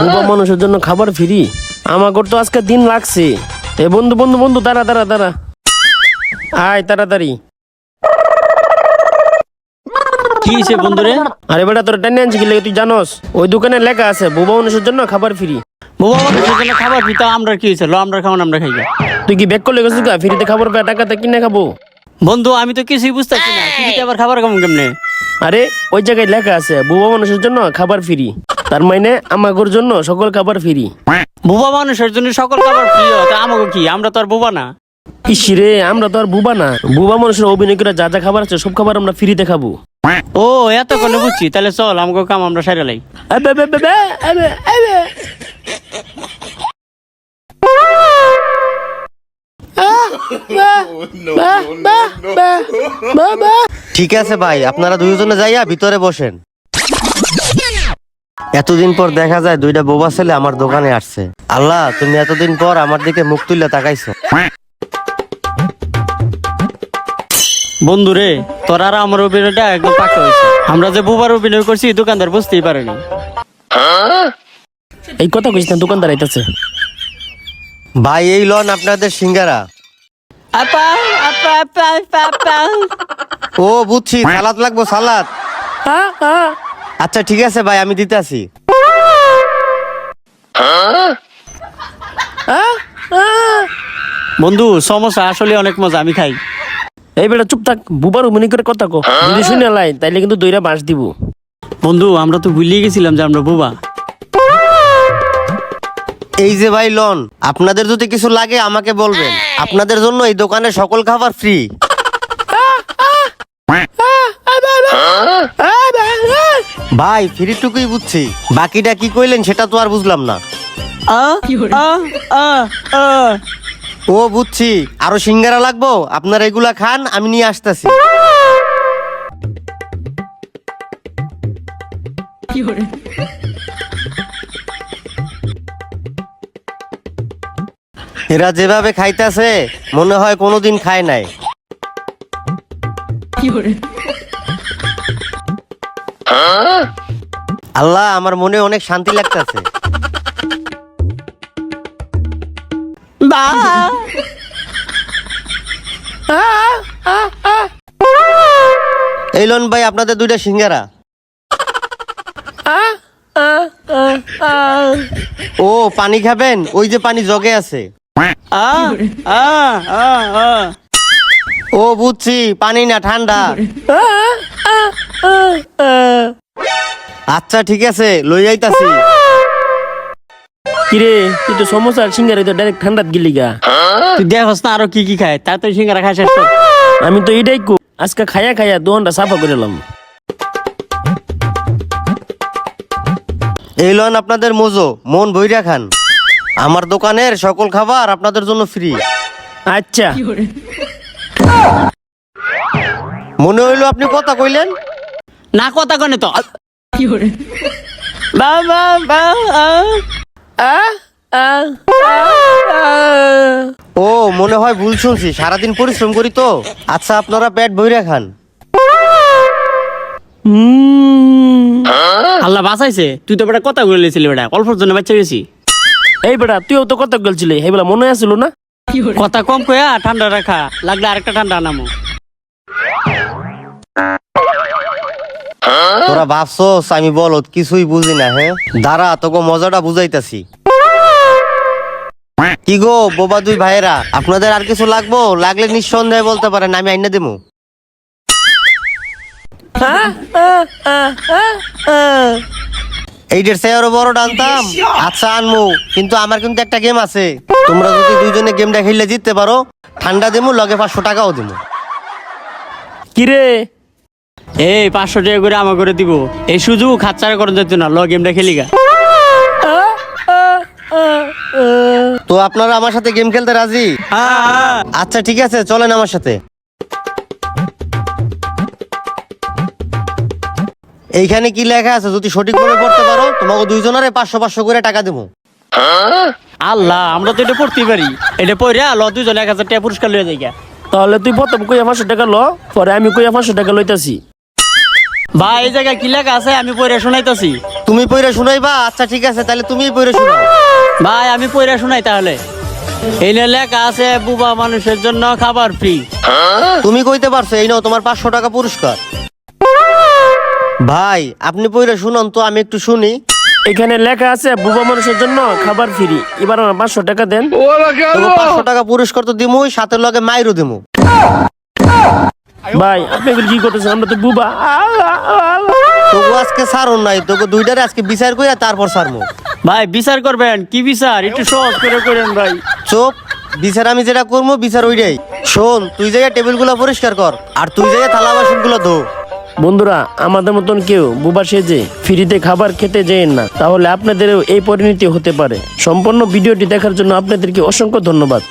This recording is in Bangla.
বুবা মানুষের জন্য খাবার ফ্রি। আমাকে তো আজকে দিন লাগছে। এ বন্ধু বন্ধু বন্ধু দাঁড়া দাঁড়া দাঁড়া, আয় তাড়াতাড়ি। কি হয়েছে বন্ধুরে? আরে বেটা তোর টেনে আনছি কি লেগে তুই জানোস? ওই দোকানে লেখা আছে বুবা মানুষের জন্য খাবার ফ্রি। বাবা মানুষের জন্য খাবার দিতে আমরা কি হয়েছে? লো আমরা খাওয়ান, আমরা খাই গা। তুই কি ব্যাক করলে গেছিস গা? ফ্রিতে খাবার পেয়ে টাকাতে কিনে খাবো? বন্ধু আমি তো কিছুই বুঝতেছি না, ফ্রিতে আবার খাবার কেমন কেমনে? আরে ওই জায়গায় লেখা আছে বুবা মানুষের জন্য খাবার ফ্রি, তার মানে আমাগোর জন্য সকল খাবার ফ্রি। বুবা মানুষের জন্য সকল খাবার প্রিয়, তা আমাকে কি? আমরা তো আর বুবা না। ইসিরে আমরা তো আর বুবা না, বুবা মানুষের অভিনয় করে যা যা খাবার আছে সব খাবার আমরা ফ্রিতে খাবো। ও এতক্ষণে বুঝছি, তাহলে চল আমাকে কাম আমরা সাইরা লাই। আবে আবে আবে আবে আবে। ঠিক আছে ভাই, আপনারা দুইজনে যাইয়া ভিতরে বসেন। এতদিন পর দেখা যায় দুইটা বোবা ছেলে আমার দোকানে আসছে। আল্লাহ, তুমি এতদিন পর আমার দিকে মুখ তুললে তাকাইছো। বন্ধু রে, তোর আর আমার অভিনয়টা একদম পাকা হয়েছে। আমরা যে বুবার অভিনয় করছি দোকানদার বুঝতেই পারেনি। এই কথা কইস না, দোকানদার আইতাছে। ভাই এই লন আপনাদের সিঙ্গারা। আপা আপা আপা আপা আপা। ও বুঝছি, সালাদ লাগবো সালাদ। আচ্ছা ঠিক আছে ভাই, আমি দিতে আসি। বন্ধু সমস্যা আসলে অনেক মজা, আমি খাই। এই বেটা চুপ থাক, বুবার অভিনয় করে কথা কো। যদি শুনে লাই তাইলে কিন্তু দইরা বাঁশ দিব। বন্ধু আমরা তো ভুলিয়ে গেছিলাম যে আমরা বুবা। এই যে ভাই লন, আপনাদের যদি কিছু লাগে আমাকে বলবেন। আপনাদের জন্য এই দোকানে সকল খাবার ফ্রি। ভাই ফ্রিটুকুই বুঝছি, বাকিটা কি কইলেন সেটা তো আর বুঝলাম না। ও বুঝছি, আরো সিঙ্গারা লাগবো, আপনারা এগুলা খান, আমি নিয়ে আসতেছি। এরা যেভাবে খাইতেছে মনে হয় কোনোদিন খায় নাই। আল্লাহ, আমার মনে অনেক শান্তি লাগতেছে। এই লন ভাই আপনাদের দুইটা সিঙ্গারা। ও পানি খাবেন? ওই যে পানি জগে আছে। ও বুঝছি, পানি না ঠান্ডা। আচ্ছা ঠিক আছে, লই যাইতাছি। কিরে তুই তো সমস্যা সিঙ্গারে তো ডাইরেক্ট ঠান্ডাত গিলি গা। তুই দেখস না আরো কি কি খায়, তা তো সিঙ্গারা খাই শেষ কর। আমি তো এটাই কো, আজকে খায়া খায়া দোকানটা সাফা করে এলাম। এই লন আপনাদের মোজো, মন ভইরা খান। আমার দোকানের সকল খাবার আপনাদের জন্য ফ্রি। আচ্ছা মনে হইলো আপনি কথা কইলেন। না কথা কনে তো। ও মনে হয় ভুল শুনছি, সারাদিন পরিশ্রম করি তো। আচ্ছা আপনারা পেট ভইরা খান। আল্লাহ বাঁচাইছে, তুই তো বেটা কথা বলে লেছিলি, বেটা অল্পর জন্য বাচ্চা গেছি। এই বেটা তুইও তো কত গেলছিলি, এই বেলা মনে আসছিল না? কথা কম কয়া ঠান্ডা রাখা, লাগলে আরেকটা ঠান্ডা নামো। তোরা ভাবছস আমি বলত কিছুই বুঝি না? হ্যাঁ দাঁড়া, তোকে মজাটা বুঝাইতাছি। কি গো বোবা দুই ভাইয়েরা, আপনাদের আর কিছু লাগবো? লাগলে নিঃসন্দেহে বলতে পারেন, আমি আইনা দেবো। এইটার চেয়ে বড় ডানতাম। আচ্ছা আনমু, কিন্তু আমার কিন্তু একটা গেম আছে। তোমরা যদি দুইজনে গেমটা খেললে জিততে পারো, ঠান্ডা দেবো, লগে 500 টাকাও দেবো। কিরে এই 500 টাকা করে আমার করে দিব। এই সুযোগ হাতছাড়া করে যেত না, ল গেমটা খেলি গা। তো আপনারা আমার সাথে গেম খেলতে রাজি? আচ্ছা ঠিক আছে, চলেন আমার সাথে। এইখানে কি লেখা আছে যদি সঠিকভাবে পড়তে পারো, তোমাকে দুইজনের 500 করে টাকা দেবো। আল্লাহ, আমরা তো এটা পড়তে পারি। এটা পড়া ল দুজন 1000 টাকা পুরস্কার লয়ে যাই গা। তাহলে তুই প্রথম কইয়া 500 টাকা ল, পরে আমি কইয়া 500 টাকা লইতাছি। ভাই এই জায়গায় কি লেখা আছে আমি পড়ে শোনাইতাছি। তুমি পইরা শুনাইবা? আচ্ছা ঠিক আছে, তাহলে তুমিই পইরা শোনাও। ভাই আমি পড়ে শোনাই তাহলে। এই নিয়ে লেখা আছে বুবা মানুষের জন্য খাবার ফ্রি। তুমি কইতে পারছো, এই নাও তোমার 500 টাকা পুরস্কার। ভাই আপনি পইরা শুনান তো, আমি একটু শুনি। এখানে লেখা আছে বুবা মানুষের জন্য খাবার ফ্রি। এবার আমার 500 টাকা দেন। তোকে 500 টাকা পুরস্কার তো দিমুই, সাথে লগে মাইরও দিমু। ভাই আপনি এগুলো কি করতেছেন? আমরা তো বুবা। তোকে আজকে ছাড়ুন নাই, তোকে দুইটারে আজকে বিচার কইরা তারপর ছাড়মু। ভাই বিচার করবেন? কি বিচার? একটু সহজ করে করেন ভাই। চুপ, বিচার আমি যেটা করবো বিচার ওইটাই। শোন, তুই জায়গায় টেবিল গুলা পরিষ্কার কর, আর তুই জায়গায় থালা বাসন গুলো ধো। বন্ধুরা, আমাদের মতন কেউ বুবা সেজে ফ্রিতে খাবার খেতে যেন না, তাহলে আপনাদেরও এই পরিণতি হতে পারে। সম্পূর্ণ ভিডিওটি দেখার জন্য আপনাদেরকে অসংখ্য ধন্যবাদ।